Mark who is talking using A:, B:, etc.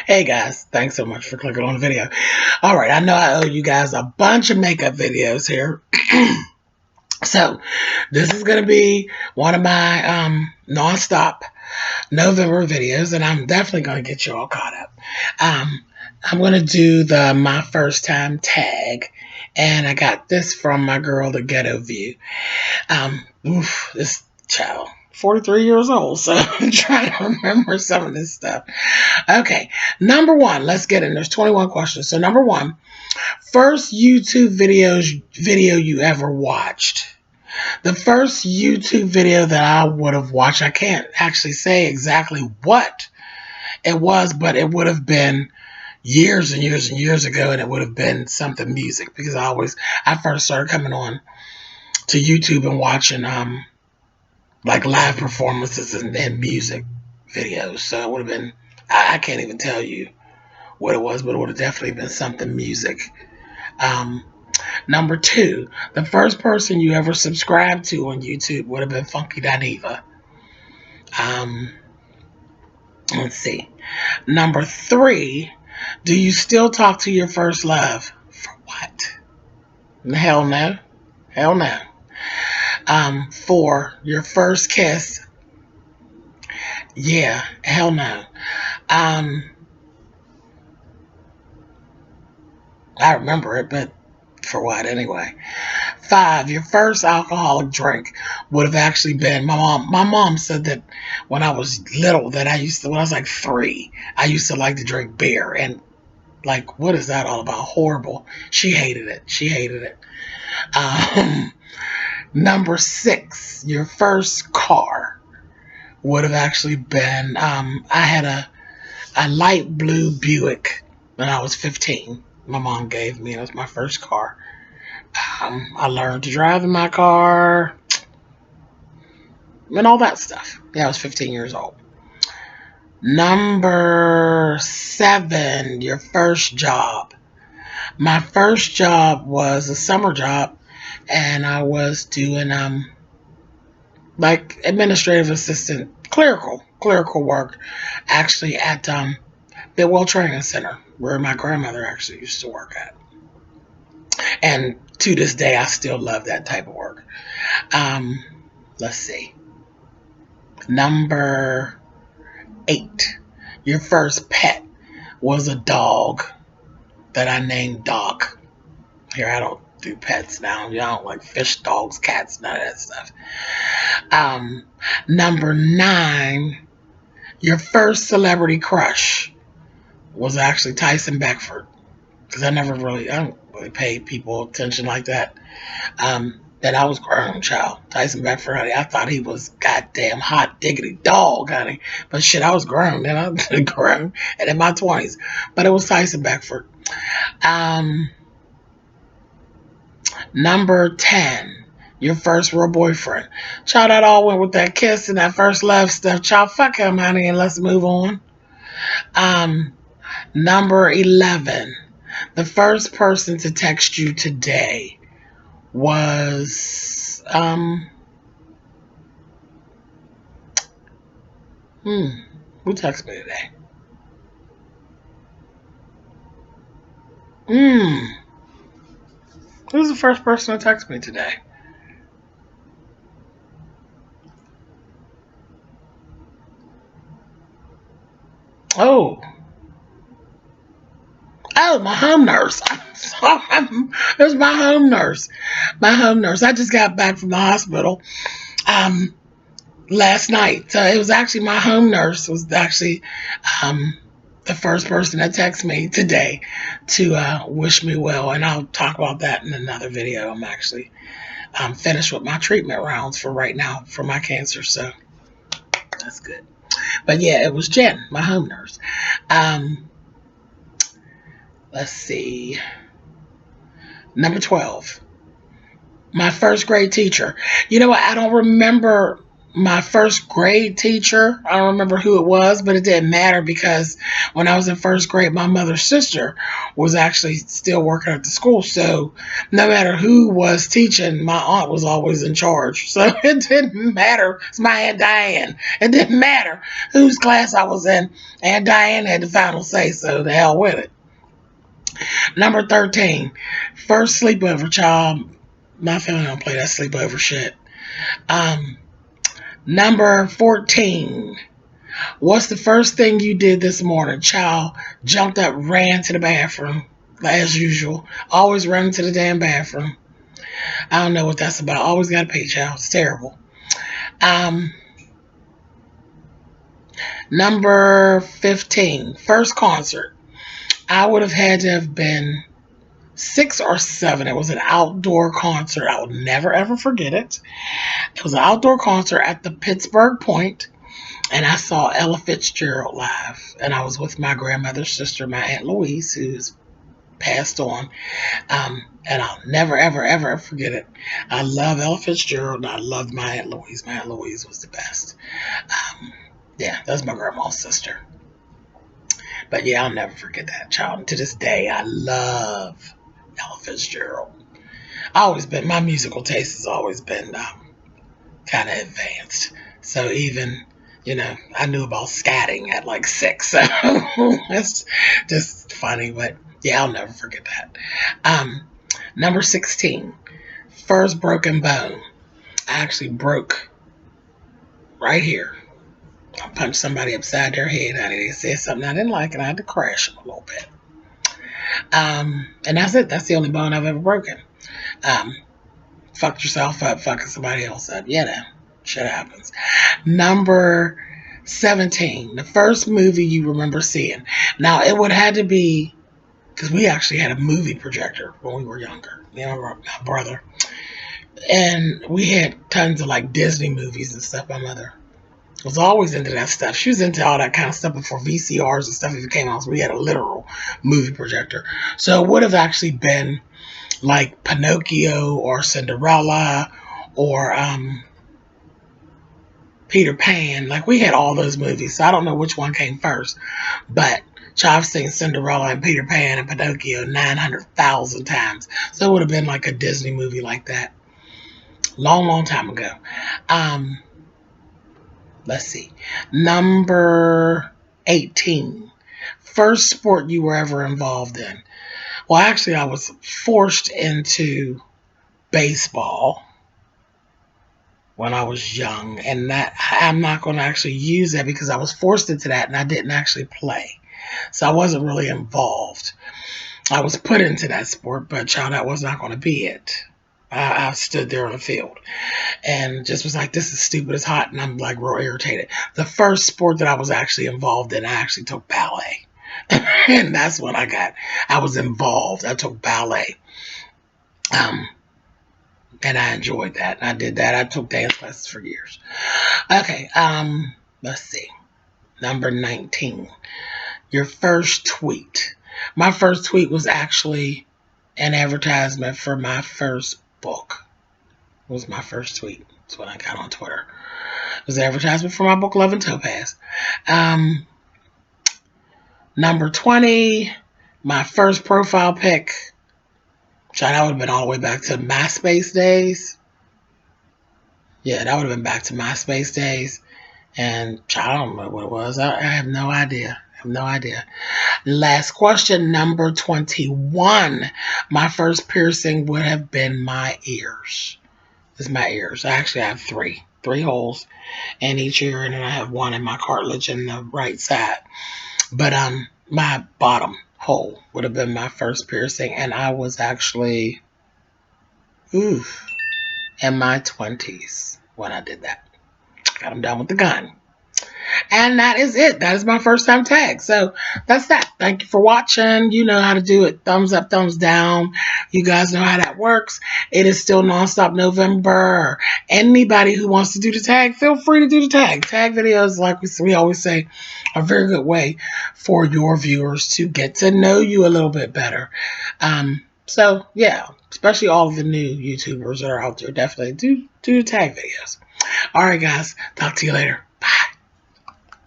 A: Hey guys, thanks so much for clicking on the video. All right, I know I owe you guys a bunch of makeup videos here. So this is going to be one of my non-stop November videos, and I'm definitely going to get you all caught up. I'm going to do the my first time tag, and I got this from my girl, the Ghetto View. This child, 43 years old, so I'm trying to remember some of this stuff. Okay, number one, let's get in. There's 21 questions. So number one, first YouTube video you ever watched. The first YouTube video that I would have watched, I can't actually say exactly what it was, but it would have been years and years and years ago, and it would have been something music, because I first started coming on to YouTube and watching like live performances and music videos. So it would have been, I can't even tell you what it was, but it would have definitely been something music. Number two, the first person you ever subscribed to on YouTube would have been Funky Dineva. Let's see. Number three, do you still talk to your first love? For what? Hell no. Hell no. Four, your first kiss? Yeah, hell no. I remember it, but for what anyway? Five, your first alcoholic drink would have actually been my mom. My mom said that when I was little, that when I was like 3, I used to like to drink beer. And like, what is that all about? Horrible. She hated it. She hated it. Number 6, your first car would have actually been, I had a light blue Buick when I was 15. My mom gave me. It was my first car. I learned to drive in my car and all that stuff. Yeah, I was 15 years old. Number 7, your first job. My first job was a summer job, and I was doing like administrative assistant, clerical work, actually at Bidwell Training Center, where my grandmother actually used to work at. And to this day, I still love that type of work. Let's see. Number 8, your first pet was a dog that I named Doc. Here, I don't do pets now. I don't like fish, dogs, cats, none of that stuff. Number 9, your first celebrity crush was actually Tyson Beckford, because I don't really pay people attention like that. That I was grown, child. Tyson Beckford, honey. I thought he was goddamn hot diggity dog, honey. But shit, I was grown. Then I was grown and in my 20s. But it was Tyson Beckford. Number 10, your first real boyfriend. Child, that all went with that kiss and that first love stuff. Child, fuck him, honey, and let's move on. Number 11, the first person to text you today was who texted me today? Who's the first person to text me today? Oh, my home nurse. It was my home nurse. My home nurse. I just got back from the hospital last night. So it was actually my home nurse was actually the first person that texted me today to wish me well. And I'll talk about that in another video. I'm actually finished with my treatment rounds for right now for my cancer. So that's good. But yeah, it was Jen, my home nurse. Let's see. Number 12, my first grade teacher. You know what? I don't remember my first grade teacher, I don't remember who it was, but it didn't matter because when I was in first grade, my mother's sister was actually still working at the school. So no matter who was teaching, my aunt was always in charge. So it didn't matter. It's my Aunt Diane. It didn't matter whose class I was in. Aunt Diane had the final say, so the hell with it. Number 13, first sleepover, child. My family don't play that sleepover shit. Um, Number 14. What's the first thing you did this morning? Child jumped up, ran to the bathroom, as usual. Always running to the damn bathroom. I don't know what that's about. Always got to pee, child. It's terrible. Um, Number 15. First concert. I would have had to have been 6 or 7. It was an outdoor concert. I will never ever forget it. It was an outdoor concert at the Pittsburgh Point. And I saw Ella Fitzgerald live. And I was with my grandmother's sister, my Aunt Louise, who's passed on. And I'll never, ever, ever forget it. I love Ella Fitzgerald, and I loved my Aunt Louise. My Aunt Louise was the best. Yeah, that's my grandma's sister. But yeah, I'll never forget that, child. And to this day, I love Ella Fitzgerald. My musical taste has always been kind of advanced. So even, I knew about scatting at like 6. So it's just funny, but yeah, I'll never forget that. Number 16, first broken bone. I actually broke right here. I punched somebody upside their head. They said something I didn't like, and I had to crash them a little bit. And that's it. That's the only bone I've ever broken. Fucked yourself up, fucking somebody else up. Shit happens. Number 17, the first movie you remember seeing. Now, it would have had to be, because we actually had a movie projector when we were younger, my brother. And we had tons of like Disney movies and stuff. My mother was always into that stuff. She was into all that kind of stuff before VCRs and stuff even came out. So we had a literal movie projector. So it would have actually been like Pinocchio or Cinderella or Peter Pan. Like we had all those movies. So I don't know which one came first. But I've seen Cinderella and Peter Pan and Pinocchio 900,000 times. So it would have been like a Disney movie like that. Long, long time ago. Let's see. Number 18. First sport you were ever involved in. Well, actually, I was forced into baseball when I was young. And that I'm not going to actually use that because I was forced into that and I didn't actually play. So I wasn't really involved. I was put into that sport, but child, that was not going to be it. I stood there on the field and just was like, this is stupid, it's hot, and I'm like real irritated. The first sport that I was actually involved in, I actually took ballet. And that's when I was involved. I took ballet. And I enjoyed that. I did that. I took dance classes for years. Okay, let's see. Number 19. Your first tweet. My first tweet was actually an advertisement for my first book. It was my first tweet. That's what I got on Twitter. It was an advertisement for my book, Love and Topaz. Number 20, my first profile pic. That would have been all the way back to MySpace days. Yeah, that would have been back to MySpace days. And I don't know what it was. I have no idea. Last question, number 21. My first piercing would have been my ears. It's my ears. I actually have three holes in each ear, and then I have one in my cartilage in the right side. But my bottom hole would have been my first piercing, and I was actually in my 20s when I did that. Got them done with the gun. And that is it. That is my first time tag. So that's that. Thank you for watching. You know how to do it. Thumbs up, thumbs down. You guys know how that works. It is still Nonstop November. Anybody who wants to do the tag, feel free to do the tag. Tag videos, like we always say, are a very good way for your viewers to get to know you a little bit better. So, yeah, especially all of the new YouTubers that are out there, definitely do the tag videos. All right, guys. Talk to you later. Bye.